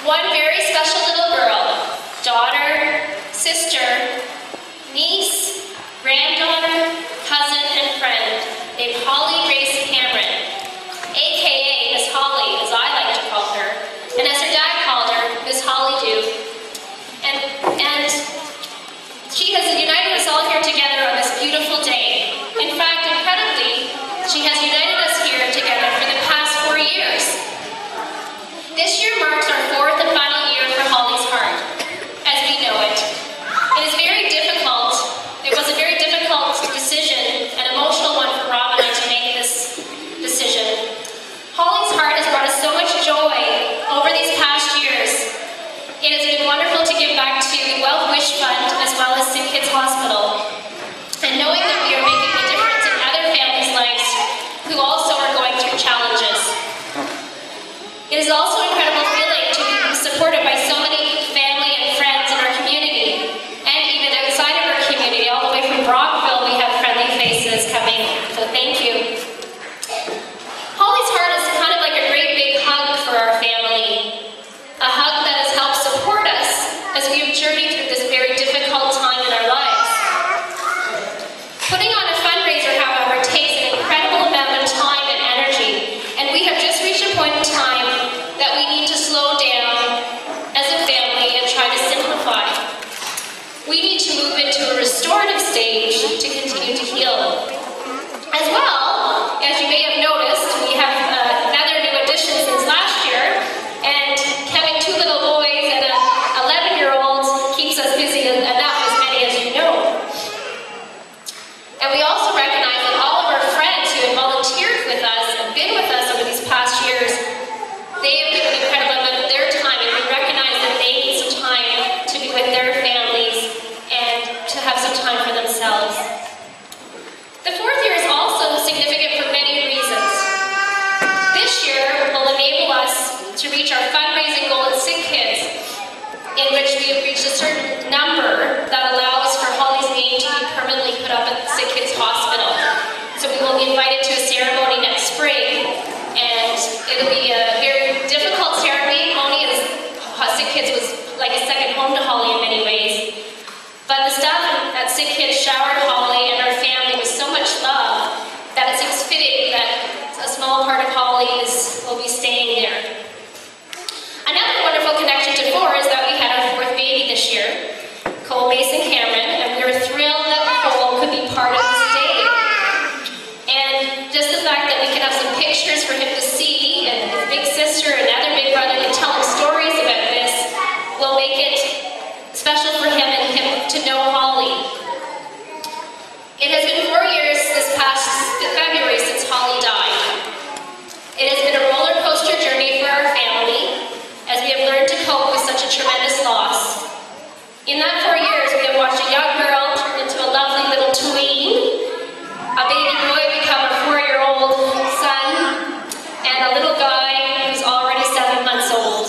One very special little girl, daughter, sister, niece, granddaughter, cousin, and friend, named Holly Grace Cameron, aka Miss Holly, as I like to call her, and as her dad called her, Miss Holly Dew. And she has united us all here together on this beautiful day. In fact, incredibly, she has united us here together for the past 4 years. This year marks our 4th and final year for Holly's Heart, as we know it. It is very difficult. It was a very difficult decision, an emotional one for Rob and I to make this decision. Holly's Heart has brought us so much joy over these past years. It has been wonderful to give back to the Wealth Wish Fund as well as Sick Kids Hospital. And knowing that we are making a difference in other families' lives who also are going through challenges. It is also an incredible feeling to be supported by so many family and friends in our community, and even outside of our community, all the way from Brockville, we have friendly faces coming, so thank you. Holly's Heart is kind of like a great big hug for our family, a hug that has helped support us as we have journeyed through this very difficult time in our lives. Putting on a fundraiser, however, takes an incredible amount of time and energy, and we have just reached a point in time that we need to slow down as a family and try to simplify. We need to move into a restorative stage to continue to heal. As well, as you may have noticed, we have another new addition since last year, and having 2 little boys and an 11-year-old keeps us busy enough, as many as you know. And we also recognize that all of our friends who have volunteered with us and been with us over these past years, they have given an incredible amount of their time, and we recognize that they need some time to be with their families and to have some time for themselves. The 4th year is also significant for many reasons. This year will enable us to reach our fundraising goal at Sick Kids, in which we have reached a certain number that allows for Holly's name to be permanently put up at Sick Kids Hospital. So we will be invited to a ceremony next spring, and it'll be a very difficult ceremony. As Sick Kids was like a second home to Holly in many ways. But the staff at Sick Kids showered Holly and her family with so much love that it seems fitting that a small part of Holly will be staying there. Another wonderful connection to 4 is that we had our 4th baby this year, Cole Mason Cameron, and we were thrilled that Cole could be part of this day. And just the fact that we can have some pictures for him to see, and his big sister and other big brother can tell him stories about this, will make it special for him and him to know Holly. It has been 4 years this past February since Holly died. It has been a roller coaster journey for our family, as we have learned to cope with such a tremendous loss. In that 4 years, we have watched a young girl turn into a lovely little tween, a baby boy become a 4-year-old son, and a little guy who's already 7 months old.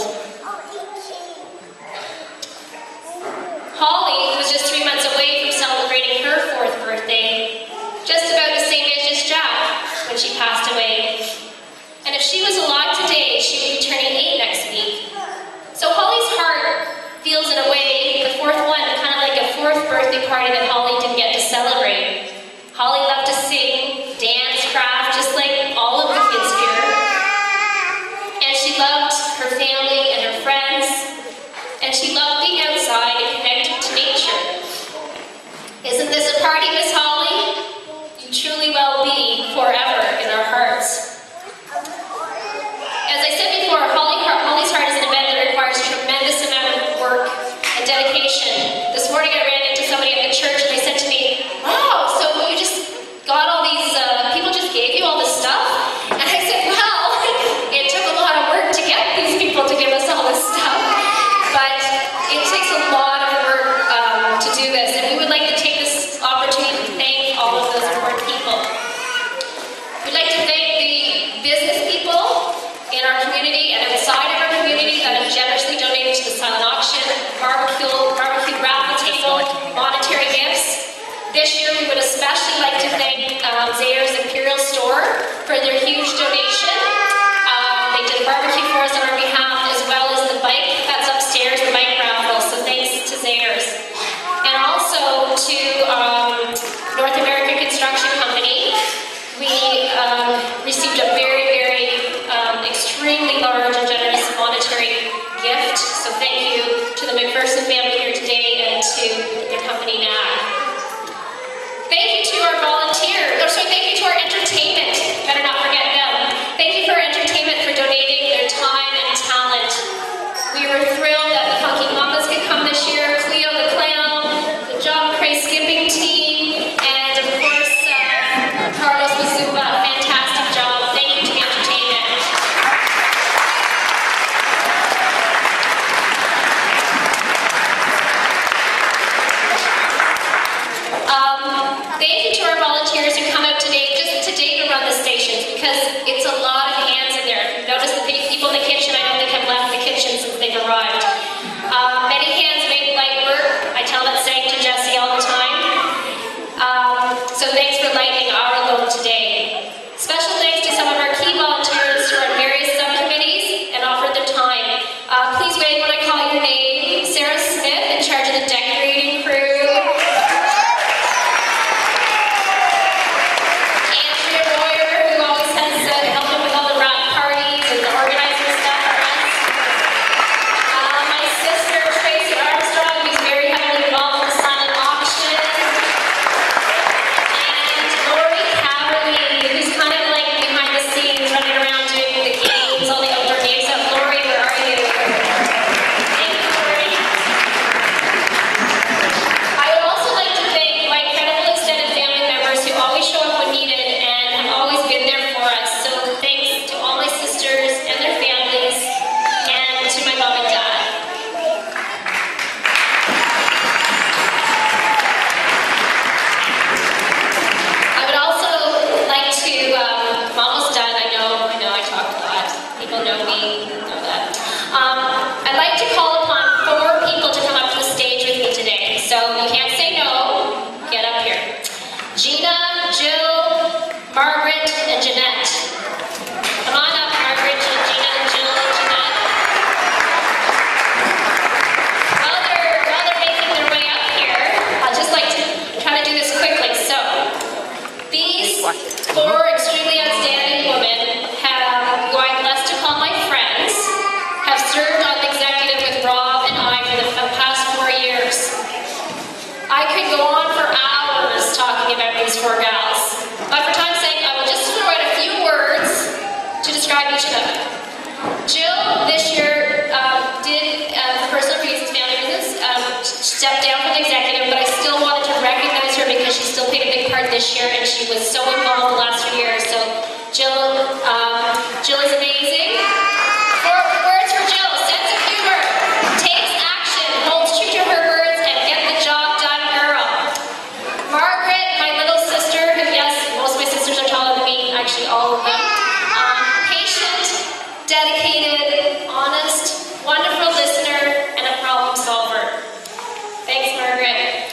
Holly was just 3 months away from celebrating her 4th birthday, just about the same age as Jack when she passed away. And if she was alive today, she would be turning 8 next week. So Holly's Heart feels, in a way, the 4th one, kind of like a 4th birthday party that Holly didn't get to celebrate. Holly loved to sing, dance, craft, just like all of the kids here. And she loved her family and her friends. And she loved being outside and connecting to nature. Isn't this a party, Miss Holly? You truly will be forever in our hearts. As I said before, Holly's Heart is an event that requires a tremendous amount of work and dedication. This morning I ran into somebody at the church and they said to me, "Wow, so you just got all these, people just gave you all this stuff?" And I said, well, it took a lot of work to get these people to give to the company now. Thank you to our volunteers, thank you to our entertainment, better not forget them. Thank you for our entertainment for donating their time and talent. We were thrilled that the Funky Mamas could come this year, Cleo the Clown, the John McCrae skipping team, and of course, Carlos Mazuba. Fantastic job. Thank you to the entertainment. Thank you to our volunteers who come out today, just today to run the stations, because it's a lot of hands in there. Notice the people in the kitchen, I don't think have left the kitchen since they've arrived. Many hands make light work. I tell that saying to Jesse all the time. So thanks for lightening our load today. Special thanks to some of our key volunteers who are in various subcommittees and offered their time. Please wave when I call your name. Sarah Smith, in charge of the decorating crew. I'd like to call upon 4 people to come up to the stage with me today. So you can't say no. Get up here. Gina, Jill, Margaret, and Jeanette. Come on up, Margaret, Gina, and Jill, and Jeanette. While they're making their way up here, I'd just like to try to do this quickly. So these 4 extremely outstanding women who I'm blessed to call my friends, have served on the executive with Rob and I for the past 4 years. I could go on for hours talking about these 4 gals, but for time's sake, I will just throw out a few words to describe each of them. Jill, this year, did, for personal reasons, family reasons, step down from the executive, but I still wanted to recognize her because she still played a big part this year, and she was so involved the last few years. So Jill is amazing. Words for Jill: sense of humor, takes action, holds true to her words, and get the job done, girl. Margaret, my little sister, who, yes, most of my sisters are taller than me, actually all of them. Patient, dedicated, honest, wonderful listener, and a problem solver. Thanks, Margaret.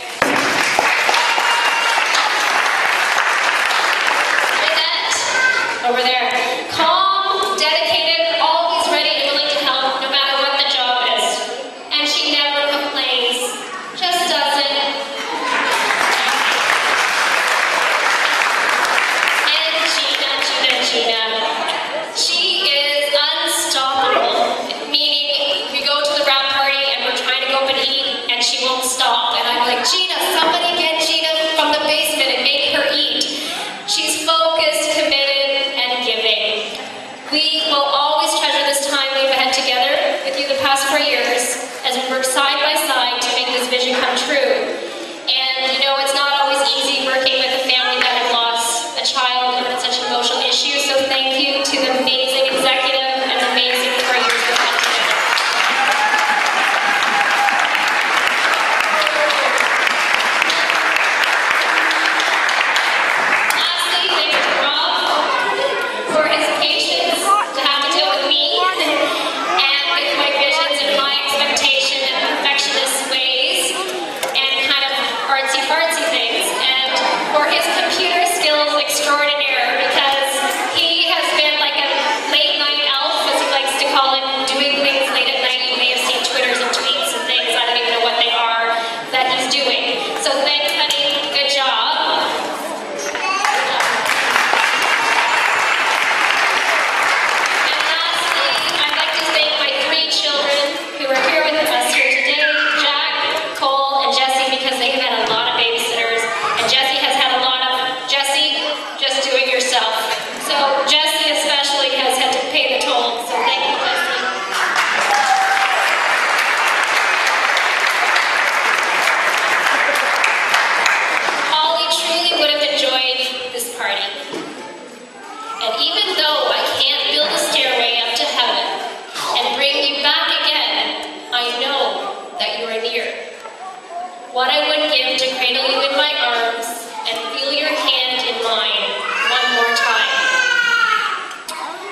What I would give to cradle you in my arms and feel your hand in mine one more time.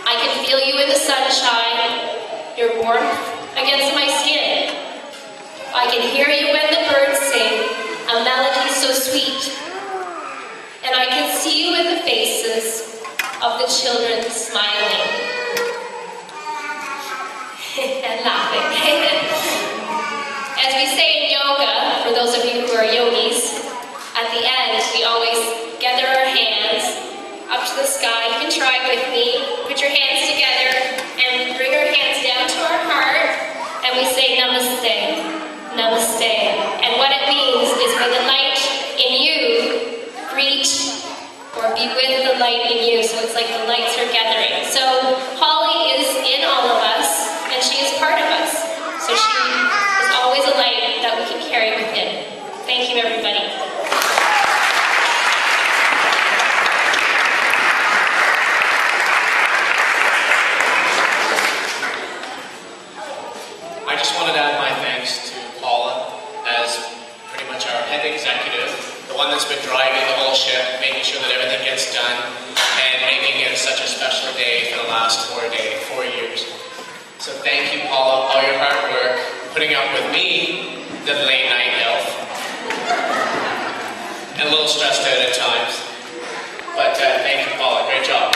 I can feel you in the sunshine, your warmth against my skin. I can hear you when the birds sing, a melody so sweet. And I can see you in the faces of the children smiling and laughing. As we say in yoga, for those of you who are yogis, at the end we always gather our hands up to the sky. You can try with me. Put your hands together and bring our hands down to our heart, and we say namaste, namaste. And what it means is may the light in you greet or be with the light in you. So it's like the lights are gathering. So Holly is in all of us, and she is part of us. So she is always a light that we can carry within. Thank you, everybody. I just wanted to add my thanks to Paula as pretty much our head executive, the one that's been driving the whole ship, making sure that everything gets done, and making it such a special day for the last 4 years. So thank you, Paula, all your hard work, putting up with me, the late night elf, and a little stressed out at times. But thank you, Paula, great job.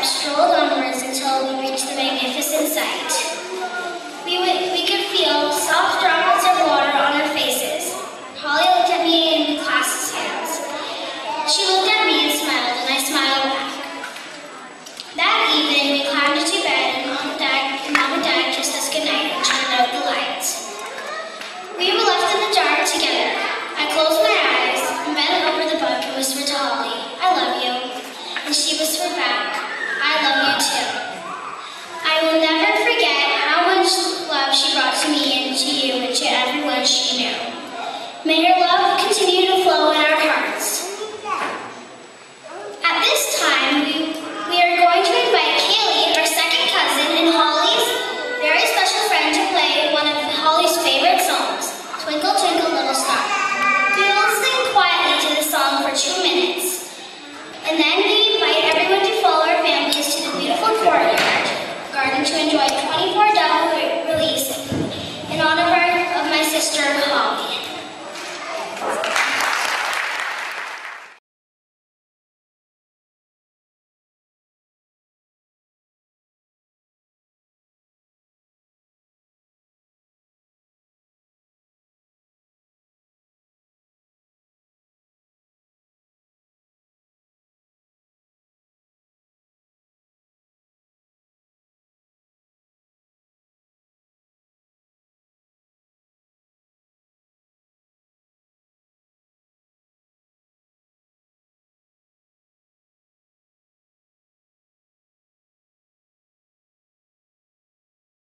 Strolled onwards until we reached the magnificent sight. We would